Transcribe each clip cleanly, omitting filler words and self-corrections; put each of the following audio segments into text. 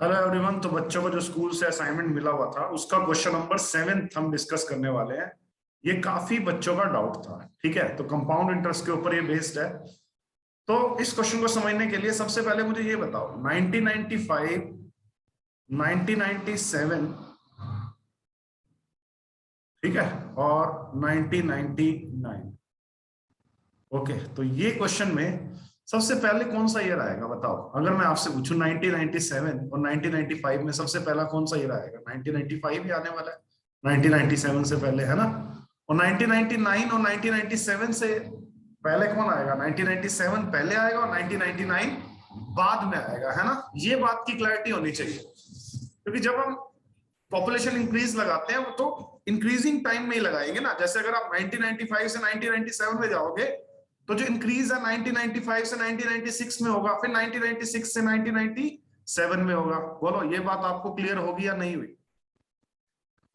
Hello everyone. तो बच्चों को जो स्कूल से असाइनमेंट मिला हुआ था उसका क्वेश्चन नंबर 7 हम डिस्कस करने वाले हैं। ये काफी बच्चों का डाउट था, ठीक है। तो कंपाउंड इंटरेस्ट के ऊपर ये बेस्ड है। तो इस क्वेश्चन को समझने के लिए सबसे पहले मुझे ये बताओ, 1995, 1997, ठीक है, और 1999। ओके, तो ये क्वेश्चन में सबसे पहले कौन सा ईयर आएगा बताओ। अगर मैं आपसे पूछूं 1997 और 1995 में सबसे पहला कौन सा ईयर आएगा? 1995 ही आने वाला है, 1997 से पहले, है ना। और 1999 और 1997 से पहले कौन आएगा? 1997 पहले आएगा और 1999 बाद में आएगा, है ना। ये बात की क्लैरिटी होनी चाहिए, क्योंकि जब हम पॉपुलेशन इंक्रीज लगाते हैं वो तो इंक्रीजिंग टाइम में ही लगाएंगे ना। जैसे अगर आप 1995 से 1997 में जाओगे तो जो इंक्रीज है 1995 से 1996 में होगा, फिर 1996 से 1997 में होगा। बोलो ये बात आपको क्लियर होगी या नहीं हुई?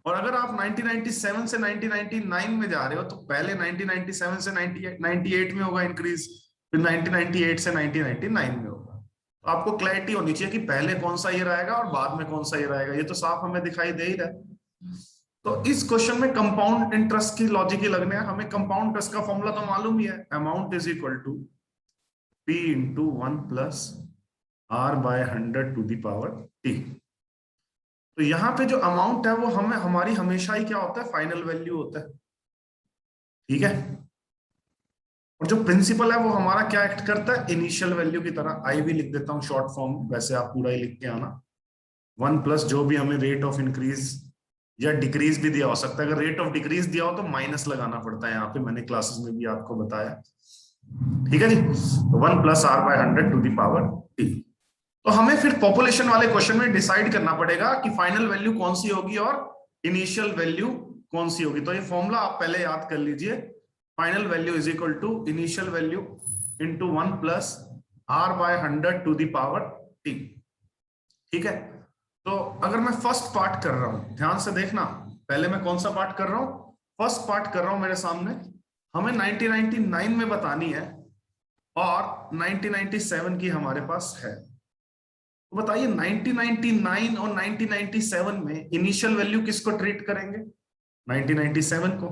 और अगर आप 1997 से 1999 में जा रहे हो तो पहले 1997 से 1998 में होगा इंक्रीज, फिर 1998 से 1999 में होगा। तो आपको क्लैरिटी होनी चाहिए कि पहले कौन सा ईयर आएगा और बाद में कौन सा ईयर आएगा। ये तो साफ हमें दिखाई दे ही रहा है। तो इस क्वेश्चन में कंपाउंड इंटरेस्ट की लॉजिक ही लगने है। हमें कंपाउंड इंटरेस्ट का फॉर्मूला तो मालूम ही है, amount is equal to P into 1 plus R by 100 to the power T। तो यहाँ पे जो अमाउंट है वो हमें हमारी हमेशा ही क्या होता है? फाइनल वैल्यू होता है, ठीक है। और जो प्रिंसिपल है वो हमारा क्या एक्ट करता है? इनिशियल वैल्यू की तरह। आई भी लिख देता हूँ शॉर्ट फॉर्म, वैसे आप पूरा ही लिख के आना। 1 प्लस जो भी हमें रेट ऑफ इंक्रीज या डिक्रीज भी दिया हो सकता है। अगर रेट ऑफ डिक्रीज दिया हो तो माइनस लगाना पड़ता है, यहाँ पे मैंने क्लासेस में भी आपको बताया, ठीक है जी। तो 1 plus R by 100 to the power T। तो हमें फिर पॉपुलेशन वाले क्वेश्चन में डिसाइड करना पड़ेगा कि फाइनल वैल्यू कौन सी होगी और इनिशियल वैल्यू कौन सी होगी। तो ये फॉर्मूला आप पहले याद कर लीजिए। Final value is equal to initial value into 1 plus R by 100 to the power T, ठीक है। तो अगर मैं फर्स्ट पार्ट कर रहा हूं, ध्यान से देखना, पहले मैं कौन सा पार्ट कर रहा हूं? फर्स्ट पार्ट कर रहा हूं मेरे सामने। हमें 1999 में बतानी है और 1997 की हमारे पास है। तो बताइए 1999 और 1997 में इनिशियल वैल्यू किसको ट्रीट करेंगे? 1997 को।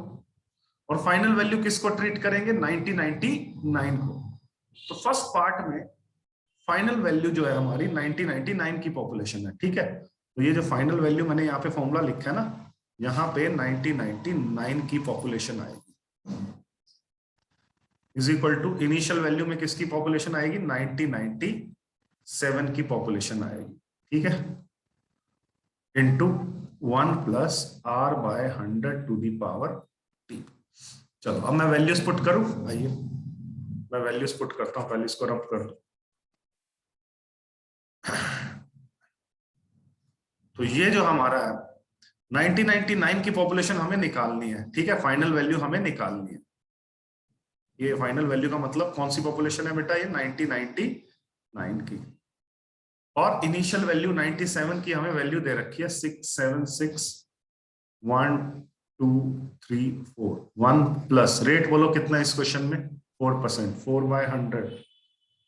और फाइनल वैल्यू किसको ट्रीट करेंगे? 1999 को। तो फर्स्ट पार्ट में फाइनल वैल्यू जो है हमारी 1999 की पॉपुलेशन है, ठीक है। तो ये जो फाइनल वैल्यू मैंने यहाँ पे फॉर्मूला लिखा है ना, यहाँ पे 1999 की पॉपुलेशन आएगी is equal to initial value में किसकी पॉपुलेशन आएगी? 1997 की पॉपुलेशन आएगी, ठीक है, into 1 plus R by 100 to the power T। चलो अब मैं वैल्यूज पुट करूं, आइए मैं वैल्यूज पुट करता हूं, पहले इसको रब कर दो। तो ये जो हमारा है 1999 की पॉपुलेशन हमें निकालनी है, ठीक है, फाइनल वैल्यू हमें निकालनी है। ये फाइनल वैल्यू का मतलब कौन सी पॉपुलेशन है बेटा? ये 1999 की। और इनिशियल वैल्यू 97 की हमें वैल्यू दे रखी है 676 1 2 3 4। 1 प्लस रेट बोलो कितना इस क्वेश्चन में? 4%, 4 बाय 100।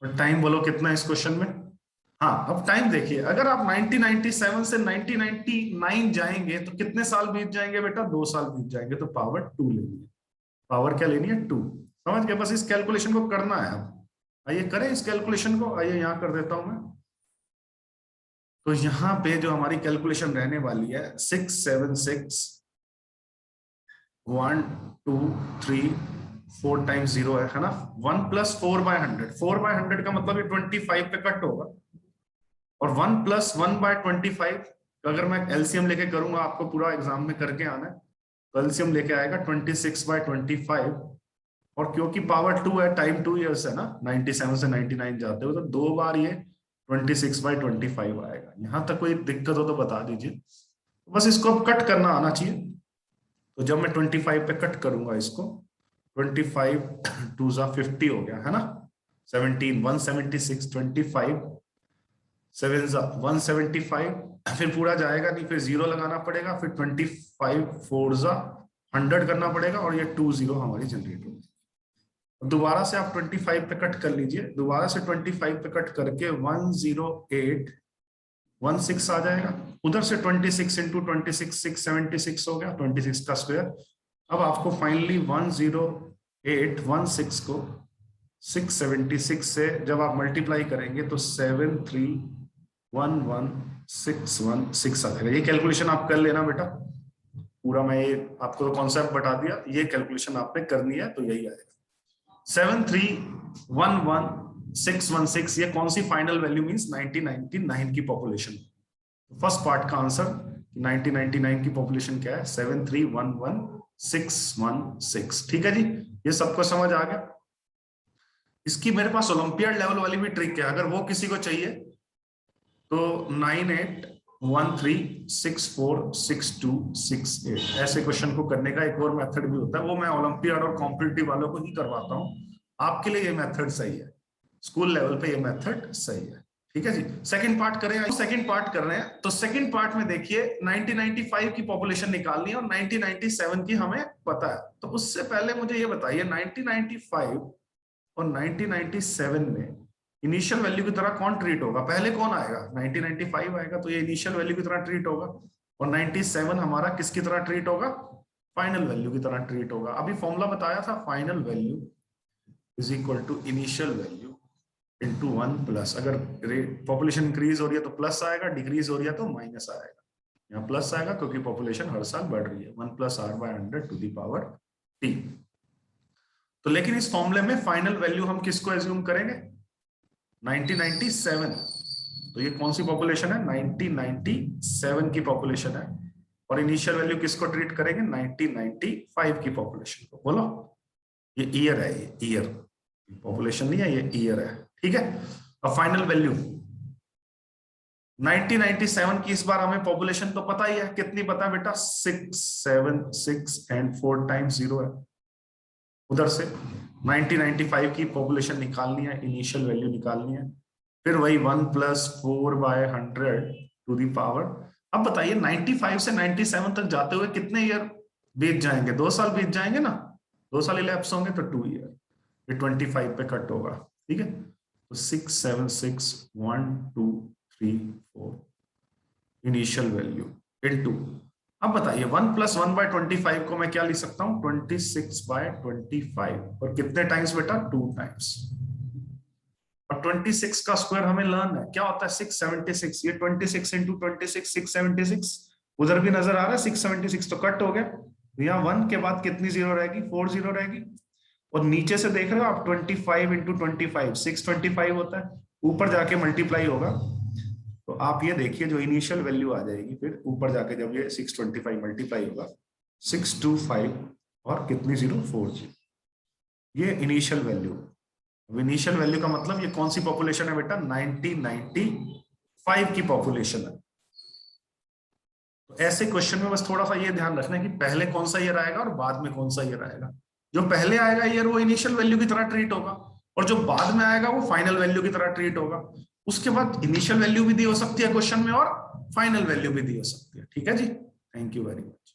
और टाइम बोलो कितना इस क्वेश्चन में? हाँ, अब टाइम देखिए, अगर आप 1997 से 1999 जाएंगे तो कितने साल बीत जाएंगे बेटा? 2 साल बीत जाएंगे। तो पावर 2 लेनी है। पावर क्या लेनी है? 2। समझ गए? बस इस कैलकुलेशन को करना है। अब आइए करें इस कैलकुलेशन को। आइए यहां कर देता हूं मैं। तो यहां पे जो हमारी कैलकुलेशन रहने वाली है 676 1 2 3 4 टाइम्स 0 है ना। 1 प्लस 4 बाय 100, 4 बाय 100 का मतलब ये 25 पे कट होगा। और 1 प्लस 1 बाय 25, अगर मैं एलसीएम लेके करूंगा, आपको पूरा एग्जाम में करके आना है, तो एलसीएम लेके आएगा 26 बाय 25। और क्योंकि पावर 2 है, टाइम 2 ईयर्स है ना, 97 से 99 जाते हो, तो 2 बार ये 26 बाय 25 आएगा। यहां तक कोई दिक्कत हो तो बता दीजिए। बस इसको अब कट करना आना चाहिए। तो जब मैं 25 पे कट करूंगा इसको, 25 2 जा 50 हो गया, है ना। 17 176 25 7 जा 175, फिर पूरा जाएगा नहीं, फिर 0 लगाना पड़ेगा, फिर 25 4 जा 100 करना पड़ेगा, और ये 20 हमारी जनरेट होगी। दोबारा से आप 25 पे कट कर लीजिए। दोबारा से 25 पे कट करके 108 16 आ जाएगा। उधर से 26 इंटू 26 676 हो गया, 26 का स्क्वायर। अब आपको फाइनली 10816 को 676 से जब आप मल्टीप्लाई करेंगे तो 7311616 आ जाएगा। ये कैलकुलेशन आप कर लेना बेटा, पूरा मैं ये आपको तो कॉन्सेप्ट बता दिया, ये कैलकुलेशन आपने करनी है तो यही आएगा 7311616। ये कौन सी फाइनल वैल्यू मींस 1999 की पॉपुलेशन। फर्स्ट पार्ट का आंसर 1999 की पॉपुलेशन क्या है 7311616। ठीक है जी, ये सबको समझ आ गया। इसकी मेरे पास ओलंपियाड लेवल वाली भी ट्रिक है, अगर वो किसी को चाहिए तो 9813646268 ऐसे क्वेश्चन को करने का एक और मेथड भी होता है, वो मैं ओलंपियाड और कॉम्पिटिटिव वालों को ही करवाता हूं। आपके लिए ये मेथड सही है, स्कूल लेवल पे ये मेथड सही है। ठीक है जी, सेकंड पार्ट करें। सेकंड पार्ट कर रहे हैं तो सेकंड पार्ट में देखिए 1995 की पॉपुलेशन निकालनी है और 1997 की हमें पता है। तो उससे पहले मुझे ये बताइए 1995 और 1997 में इनिशियल वैल्यू की तरह कौन ट्रीट होगा? पहले कौन आएगा? 1995 आएगा तो ये इनिशियल वैल्यू की तरह ट्रीट होगा, और 97 हमारा किसकी तरह ट्रीट होगा? फाइनल वैल्यू की तरह ट्रीट होगा। अभी फॉर्मूला बताया था, final value is equal to initial value into 1+, अगर पॉपुलेशन इंक्रीज हो रही है तो प्लस आएगा, डिक्रीज हो रही है तो माइनस आएगा। यहाँ प्लस आएगा क्योंकि पॉपुलेशन हर साल बढ़ रही है, 1+r/100⁻T। तो लेकिन इस फॉर्मूले में फाइनल वैल्यू हम किसको एज्यूम करेंगे? 1997। तो ये कौन सी पॉपुलेशन है? 1997 की पॉपुलेशन है। और इनिशियल वैल्यू किसको ट्रीट करेंगे? 1995 की पॉपुलेशन को। बोलो, ये ईयर है, ये ईयर, पॉपुलेशन नहीं है, ये ईयर है। ठीक है, अब फाइनल वैल्यू 1997 की, इस बार हमें पॉपुलेशन तो पता ही है, कितनी पता है बेटा? 676 एंड 4 टाइम्स 0 है। उधर से 1995 की पॉपुलेशन निकालनी है, इनिशियल वैल्यू निकालनी है, फिर वही 1+4/100⁻। अब बताइए 95 से 97 तक जाते हुए कितने ईयर बीत जाएंगे? 2 साल बीत जाएंगे ना, 2 साल इलैप्स होंगे तो 2 ईयर, ये 25 पे कट होगा। ठीक है, तो 6 7 6 1 2 3 4 इनिशियल वैल्यू इनटू, अब बताइए 1+1/25 को मैं क्या लिख सकता हूं? 26/25। और कितने टाइम्स बेटा? 2 टाइम्स। और 26 का स्क्वायर हमें लर्न है, क्या होता है? 676। ये 26 इंटू 26 676, उधर भी नजर आ रहा है 676, तो कट हो गया। यहाँ 1 के बाद कितनी 0 रहेगी? 4 0 रहेगी। और नीचे से देख रहे हो आप 25 इंटू 25 625 होता है, ऊपर जाके मल्टीप्लाई होगा। तो आप ये देखिए जो इनिशियल वैल्यू आ जाएगी, फिर ऊपर जाके जब ये 625 मल्टीप्लाई होगा 625 और कितनी 0? 4 0। ये इनिशियल वैल्यू। इनिशियल वैल्यू का मतलब ये कौन सी पॉपुलेशन है बेटा? 1995 की पॉपुलेशन है। तो ऐसे क्वेश्चन में बस थोड़ा सा ये ध्यान रखना कि पहले कौन सा ईयर आएगा और बाद में कौन सा ईयर आएगा। जो पहले आएगा ईयर वो इनिशियल वैल्यू की तरह ट्रीट होगा, और जो बाद में आएगा वो फाइनल वैल्यू की तरह ट्रीट होगा। उसके बाद इनिशियल वैल्यू भी दी हो सकती है क्वेश्चन में और फाइनल वैल्यू भी दी हो सकती है। ठीक है जी, थैंक यू वेरी मच।